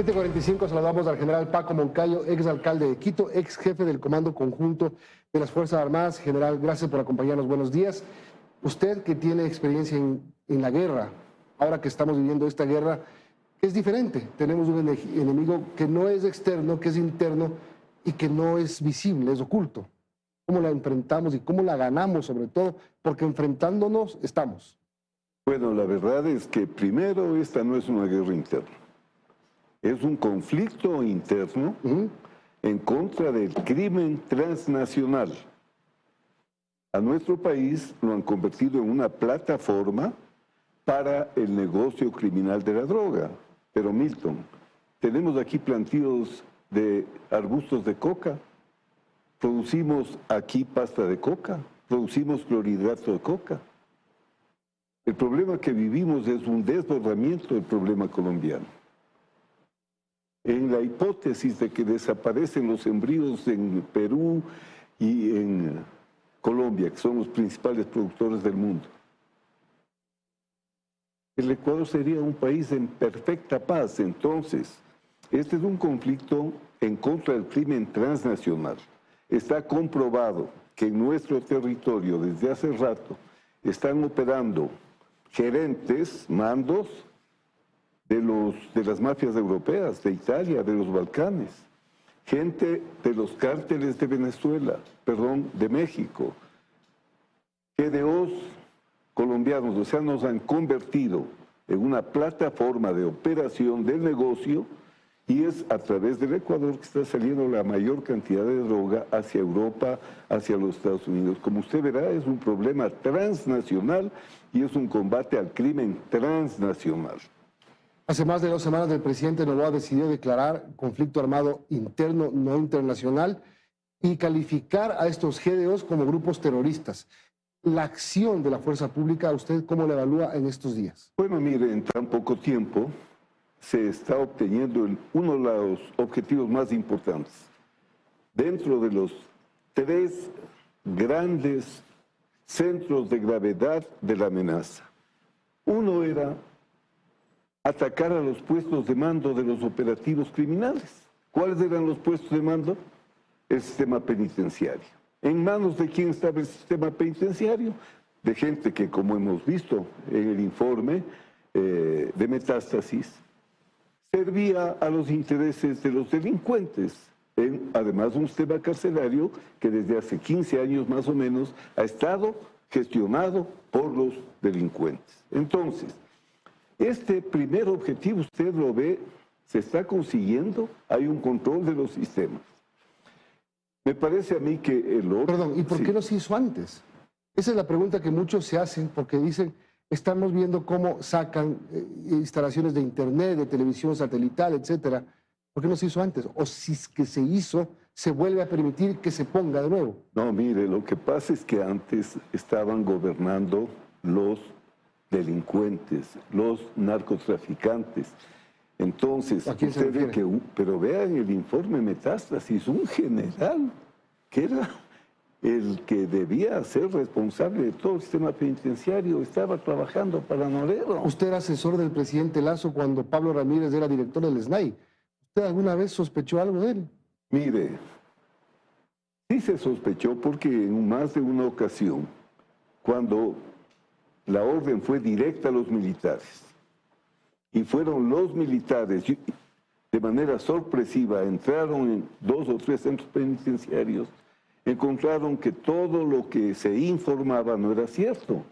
7:45, saludamos al general Paco Moncayo, ex alcalde de Quito, ex jefe del Comando Conjunto de las Fuerzas Armadas. General, gracias por acompañarnos, buenos días. Usted que tiene experiencia en la guerra, ahora que estamos viviendo esta guerra, es diferente. Tenemos un enemigo que no es externo, que es interno y que no es visible, es oculto. ¿Cómo la enfrentamos y cómo la ganamos sobre todo? Porque enfrentándonos estamos. Bueno, la verdad es que primero esta no es una guerra interna. Es un conflicto interno en contra del crimen transnacional. A nuestro país lo han convertido en una plataforma para el negocio criminal de la droga. Pero Milton, tenemos aquí plantíos de arbustos de coca, producimos aquí pasta de coca, producimos clorhidrato de coca. El problema que vivimos es un desbordamiento del problema colombiano. En la hipótesis de que desaparecen los embrios en Perú y en Colombia, que son los principales productores del mundo, el Ecuador sería un país en perfecta paz. Entonces, este es un conflicto en contra del crimen transnacional. Está comprobado que en nuestro territorio desde hace rato están operando gerentes, mandos de las mafias europeas, de Italia, de los Balcanes, gente de los cárteles de Venezuela, de México, GDOs colombianos. O sea, nos han convertido en una plataforma de operación del negocio, y es a través del Ecuador que está saliendo la mayor cantidad de droga hacia Europa, hacia los Estados Unidos. Como usted verá, es un problema transnacional y es un combate al crimen transnacional. Hace más de 2 semanas el presidente Noboa decidió declarar conflicto armado interno, no internacional, y calificar a estos GDOs como grupos terroristas. La acción de la fuerza pública, ¿usted cómo la evalúa en estos días? Bueno, mire, en tan poco tiempo se está obteniendo uno de los objetivos más importantes. Dentro de los 3 grandes centros de gravedad de la amenaza. Uno era atacar a los puestos de mando de los operativos criminales. ¿Cuáles eran los puestos de mando? El sistema penitenciario. ¿En manos de quién estaba el sistema penitenciario? De gente que, como hemos visto en el informe de Metástasis, servía a los intereses de los delincuentes, además un sistema carcelario que desde hace 15 años más o menos ha estado gestionado por los delincuentes. Entonces, este primer objetivo, usted lo ve, se está consiguiendo, hay un control de los sistemas. Me parece a mí que el orden... Perdón, ¿y por qué no se hizo antes? Esa es la pregunta que muchos se hacen, porque dicen, estamos viendo cómo sacan instalaciones de internet, de televisión satelital, etcétera. ¿Por qué no se hizo antes? O si es que se hizo, se vuelve a permitir que se ponga de nuevo. No, mire, lo que pasa es que antes estaban gobernando los delincuentes, los narcotraficantes. Entonces, usted ve que, pero vean el informe Metástasis, un general que era el que debía ser responsable de todo el sistema penitenciario, estaba trabajando para Norero. Usted era asesor del presidente Lazo cuando Pablo Ramírez era director del SNAI. ¿Usted alguna vez sospechó algo de él? Mire, sí se sospechó porque en más de una ocasión, cuando la orden fue directa a los militares, y fueron los militares, de manera sorpresiva, entraron en 2 o 3 centros penitenciarios, encontraron que todo lo que se informaba no era cierto.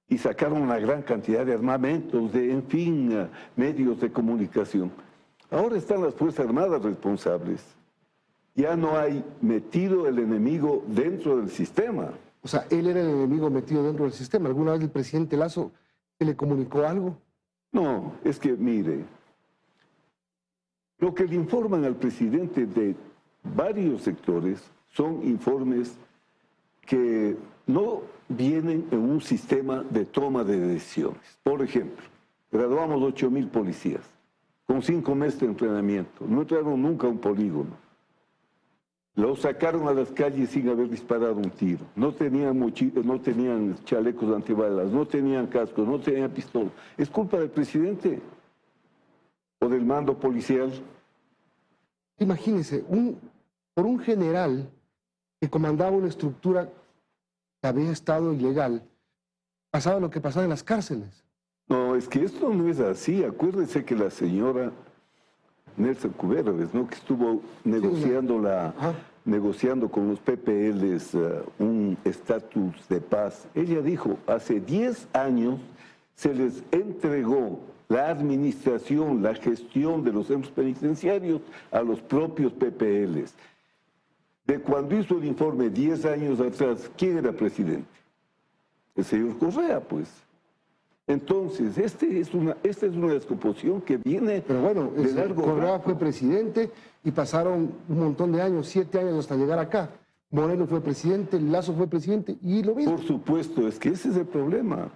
Y sacaron una gran cantidad de armamentos, en fin, medios de comunicación. Ahora están las Fuerzas Armadas responsables. Ya no hay metido el enemigo dentro del sistema. O sea, él era el enemigo metido dentro del sistema. ¿Alguna vez el presidente Lazo le comunicó algo? No, es que mire, lo que le informan al presidente de varios sectores son informes que no vienen en un sistema de toma de decisiones. Por ejemplo, graduamos 8,000 policías con 5 meses de entrenamiento. No entraron nunca a un polígono. Los sacaron a las calles sin haber disparado un tiro. No tenían no tenían chalecos antibalas, no tenían cascos, no tenían pistola. Es culpa del presidente. o del mando policial. Imagínense, por un general que comandaba una estructura que había estado ilegal, pasaba lo que pasaba en las cárceles. No, es que esto no es así. Acuérdese que la señora Nelson Cuberbes, ¿no?, que estuvo negociando con los PPLs un estatus de paz. Ella dijo, hace 10 años se les entregó la administración, la gestión de los centros penitenciarios a los propios PPLs. De cuando hizo el informe 10 años atrás, ¿quién era presidente? El señor Correa, pues. Entonces, esta es una descomposición que viene. Pero bueno, de largo Correa rato. fue presidente y pasaron un montón de años, 7 años hasta llegar acá. Moreno fue presidente, Lazo fue presidente y lo mismo. Por supuesto, es que ese es el problema.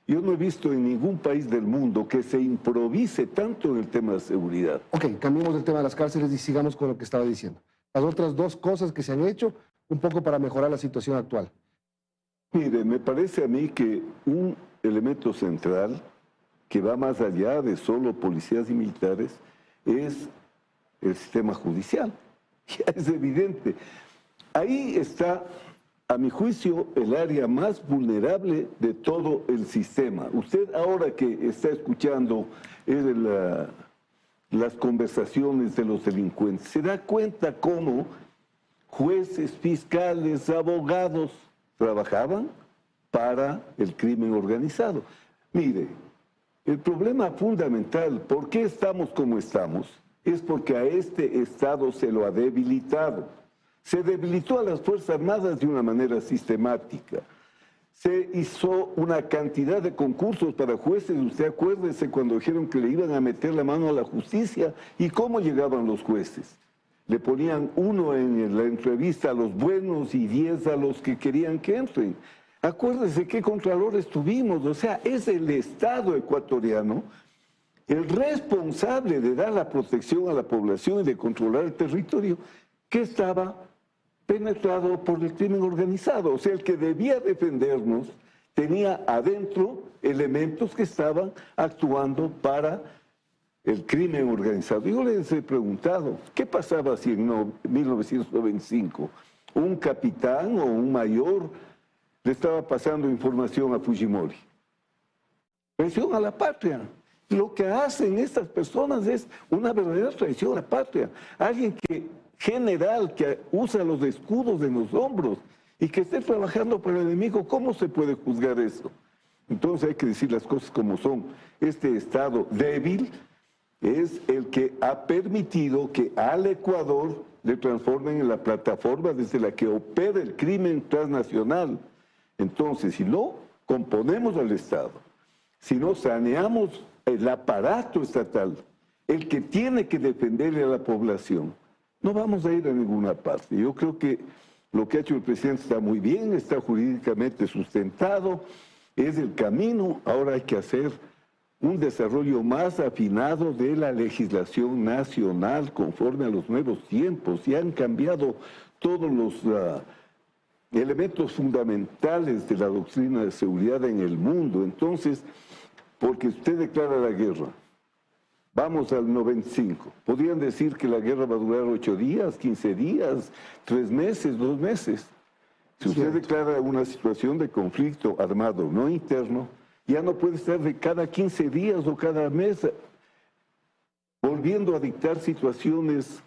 Yo no he visto en ningún país del mundo que se improvise tanto en el tema de seguridad. Ok, cambiemos el tema de las cárceles y sigamos con lo que estaba diciendo. Las otras dos cosas que se han hecho un poco para mejorar la situación actual. Mire, me parece a mí que un elemento central que va más allá de solo policías y militares es el sistema judicial. Ya es evidente. Ahí está, a mi juicio, el área más vulnerable de todo el sistema. Usted ahora que está escuchando las conversaciones de los delincuentes, se da cuenta cómo jueces, fiscales, abogados trabajaban para el crimen organizado. Mire, el problema fundamental, ¿por qué estamos como estamos? Es porque a este Estado se lo ha debilitado. Se debilitó a las Fuerzas Armadas de una manera sistemática. Se hizo una cantidad de concursos para jueces. Usted acuérdese cuando dijeron que le iban a meter la mano a la justicia. ¿Y cómo llegaban los jueces? Le ponían 1 en la entrevista a los buenos y 10 a los que querían que entren. Acuérdese qué contralores tuvimos. O sea, es el Estado ecuatoriano el responsable de dar la protección a la población y de controlar el territorio que estaba penetrado por el crimen organizado. O sea, el que debía defendernos tenía adentro elementos que estaban actuando para el crimen organizado. Yo les he preguntado, ¿qué pasaba si en 1995 un capitán o un mayor le estaba pasando información a Fujimori? Traición a la patria. Lo que hacen estas personas es una verdadera traición a la patria. Alguien general que usa los escudos en los hombros y que esté trabajando para el enemigo, ¿cómo se puede juzgar eso? Entonces hay que decir las cosas como son. Este Estado débil es el que ha permitido que al Ecuador le transformen en la plataforma desde la que opera el crimen transnacional. Entonces, si no componemos al Estado, si no saneamos el aparato estatal, el que tiene que defenderle a la población, no vamos a ir a ninguna parte. Yo creo que lo que ha hecho el presidente está muy bien, está jurídicamente sustentado, es el camino. Ahora hay que hacer un desarrollo más afinado de la legislación nacional conforme a los nuevos tiempos. Y han cambiado todos los elementos fundamentales de la doctrina de seguridad en el mundo. Entonces, porque usted declara la guerra, vamos al 95, podrían decir que la guerra va a durar 8 días, 15 días, 3 meses, 2 meses. Si usted declara una situación de conflicto armado no interno, ya no puede estar de cada 15 días o cada mes volviendo a dictar situaciones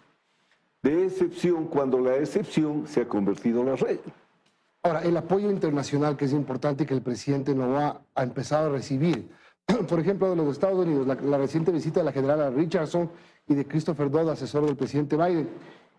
de excepción cuando la excepción se ha convertido en la regla. Ahora, el apoyo internacional que es importante y que el presidente no va a empezar a recibir. Por ejemplo, de los Estados Unidos, la reciente visita de la general Richardson y de Christopher Dodd, asesor del presidente Biden.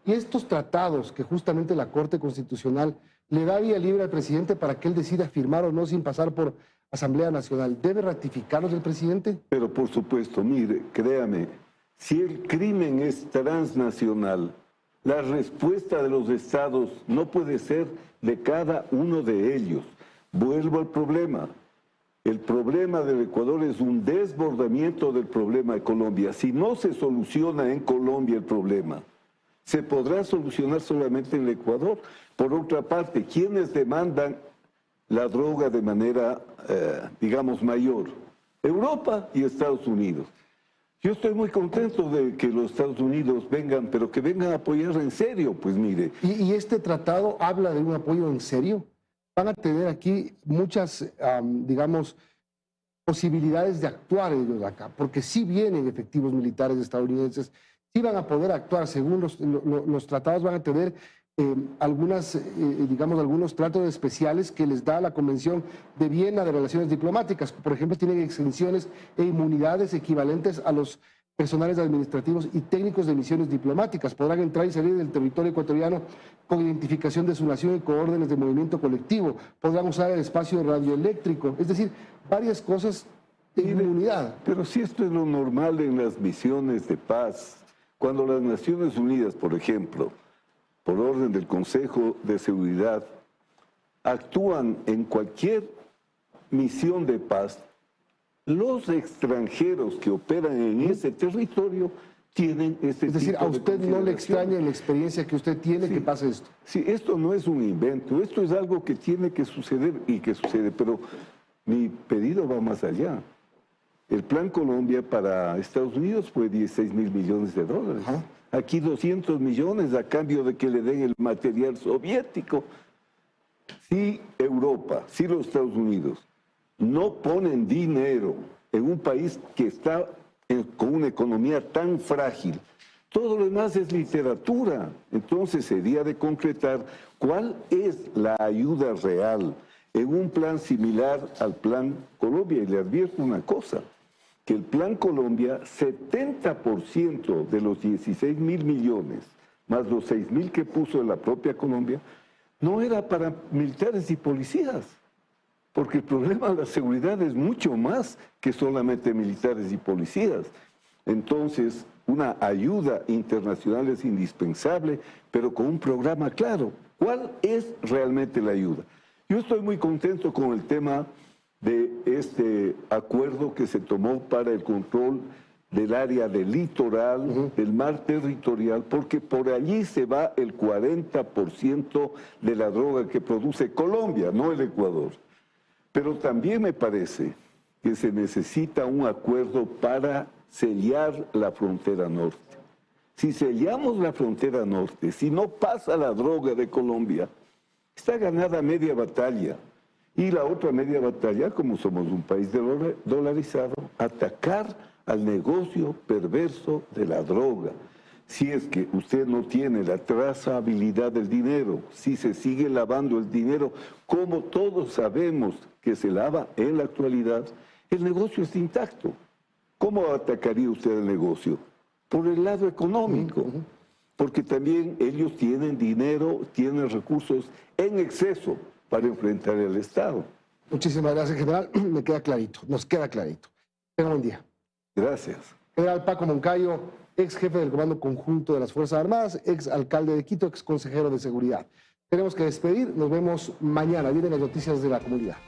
Y estos tratados que justamente la Corte Constitucional le da vía libre al presidente para que él decida firmar o no sin pasar por Asamblea Nacional, ¿debe ratificarlos el presidente? Pero por supuesto, mire, créame, si el crimen es transnacional, la respuesta de los estados no puede ser de cada uno de ellos. Vuelvo al problema. El problema del Ecuador es un desbordamiento del problema de Colombia. Si no se soluciona en Colombia el problema, se podrá solucionar solamente en el Ecuador. Por otra parte, ¿quiénes demandan la droga de manera, digamos, mayor? Europa y Estados Unidos. Yo estoy muy contento de que los Estados Unidos vengan, pero que vengan a apoyar en serio, pues mire. ¿Y este tratado habla de un apoyo en serio? Van a tener aquí muchas, digamos, posibilidades de actuar ellos acá, porque sí vienen efectivos militares estadounidenses, sí van a poder actuar, según los tratados van a tener digamos, algunos tratos especiales que les da la Convención de Viena de Relaciones Diplomáticas. Por ejemplo, tienen exenciones e inmunidades equivalentes a los personales administrativos y técnicos de misiones diplomáticas. Podrán entrar y salir del territorio ecuatoriano con identificación de su nación y con órdenes de movimiento colectivo. Podrán usar el espacio radioeléctrico, es decir, varias cosas de inmunidad. Pero si esto es lo normal en las misiones de paz, cuando las Naciones Unidas, por ejemplo, por orden del Consejo de Seguridad, actúan en cualquier misión de paz, los extranjeros que operan en ese territorio tienen este tipo de Es decir, a usted no le extraña en la experiencia que usted tiene que pase esto. Sí, esto no es un invento, esto es algo que tiene que suceder y que sucede, pero mi pedido va más allá. El Plan Colombia para Estados Unidos fue 16 mil millones de dólares. Ajá. Aquí 200 millones a cambio de que le den el material soviético. Si Europa, si los Estados Unidos no ponen dinero en un país que está con una economía tan frágil, todo lo demás es literatura. Entonces sería de concretar cuál es la ayuda real en un plan similar al Plan Colombia. Y le advierto una cosa, que el Plan Colombia, 70% de los 16 mil millones, más los 6 mil que puso la propia Colombia, no era para militares y policías, porque el problema de la seguridad es mucho más que solamente militares y policías. Entonces, una ayuda internacional es indispensable, pero con un programa claro. ¿Cuál es realmente la ayuda? Yo estoy muy contento con el tema de este acuerdo que se tomó para el control del área del litoral, del mar territorial, porque por allí se va el 40% de la droga que produce Colombia, no el Ecuador. Pero también me parece que se necesita un acuerdo para sellar la frontera norte. Si sellamos la frontera norte, si no pasa la droga de Colombia, está ganada media batalla. Y la otra media batalla, como somos un país dolarizado, atacar al negocio perverso de la droga. Si es que usted no tiene la trazabilidad del dinero, si se sigue lavando el dinero, como todos sabemos que se lava en la actualidad, el negocio está intacto. ¿Cómo atacaría usted el negocio? Por el lado económico. Porque también ellos tienen dinero, tienen recursos en exceso para enfrentar el Estado. Muchísimas gracias, general. Me queda clarito, nos queda clarito. Tenga buen día. Gracias. General Paco Moncayo, ex jefe del Comando Conjunto de las Fuerzas Armadas, ex alcalde de Quito, ex consejero de Seguridad. Tenemos que despedir, nos vemos mañana. Vienen las noticias de la comunidad.